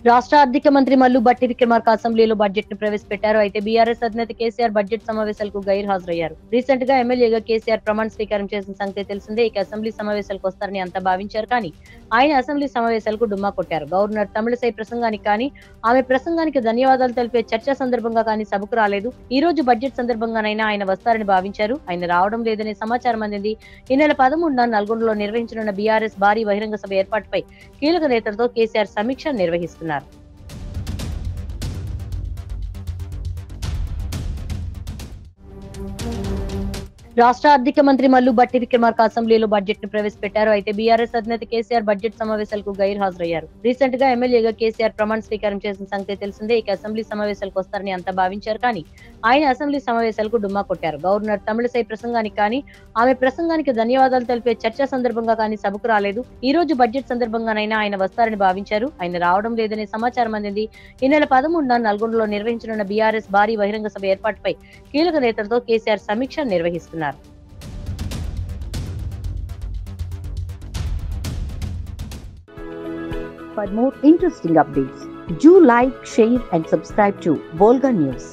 రాష్ట్ర ఆర్థిక మంత్రి మల్లు భట్టి విక్రమార్క అసెంబ్లీలో బడ్జెట్ ను ప్రవేశపెట్టారు. అయితే బీఆర్ఎస్ అధినేత కేసీఆర్ బడ్జెట్ సమావేశాలకు గైర్హాజరయ్యారు. రీసెంట్ గా ఎమ్మెల్యేగా కేసీఆర్ ప్రమాణ స్వీకారం చేసిన సంగతి తెలిసిందే. ఇక అసెంబ్లీ సమావేశాలకు వస్తారని అంతా భావించారు. కానీ ఆయన అసెంబ్లీ సమావేశాలకు డుమ్మా కొట్టారు. గవర్నర్ తమిళసై ప్రసంగానికి కానీ, ఆమె ప్రసంగానికి ధన్యవాదాలు తెలిపే చర్చ సందర్భంగా కానీ సభకు రాలేదు. ఈ రోజు బడ్జెట్ సందర్భంగానైనా ఆయన వస్తారని భావించారు. ఆయన రావడం లేదనే సమాచారం అందింది. ఈ నెల 13న నల్గొండలో నిర్వహించనున్న బీఆర్ఎస్ భారీ బహిరంగ సభ ఏర్పాటుపై కీలక నేతలతో కేసీఆర్ సమీక్ష నిర్వహిస్తున్నారు. రాష్ట్ర ఆర్థిక మంత్రి మల్లు భట్టి విక్రమార్క అసెంబ్లీలో బడ్జెట్ ను ప్రవేశపెట్టారు. అయితే బీఆర్ఎస్ అధినేత కేసీఆర్ బడ్జెట్ సమావేశాలకు గైర్హాజరయ్యారు. రీసెంట్ గా ఎమ్మెల్యేగా కేసీఆర్ ప్రమాణ స్వీకారం చేసిన సంగతి తెలిసిందే. ఇక అసెంబ్లీ సమావేశాలకు వస్తారని అంతా భావించారు. కానీ ఆయన అసెంబ్లీ సమావేశాలకు డుమ్మా కొట్టారు. గవర్నర్ తమిళసై ప్రసంగానికి కానీ, ఆమె ప్రసంగానికి ధన్యవాదాలు తెలిపే చర్చ సందర్భంగా కానీ సభకు రాలేదు. ఈ రోజు బడ్జెట్ సందర్భంగానైనా ఆయన వస్తారని భావించారు. ఆయన రావడం లేదనే సమాచారం అందింది. ఈ నెల 13న నల్గొండలో నిర్వహించనున్న బీఆర్ఎస్ భారీ బహిరంగ సభ ఏర్పాటుపై కీలక నేతలతో కేసీఆర్ సమీక్ష నిర్వహిస్తున్నారు. For more interesting updates, do like, share and subscribe to Volga News.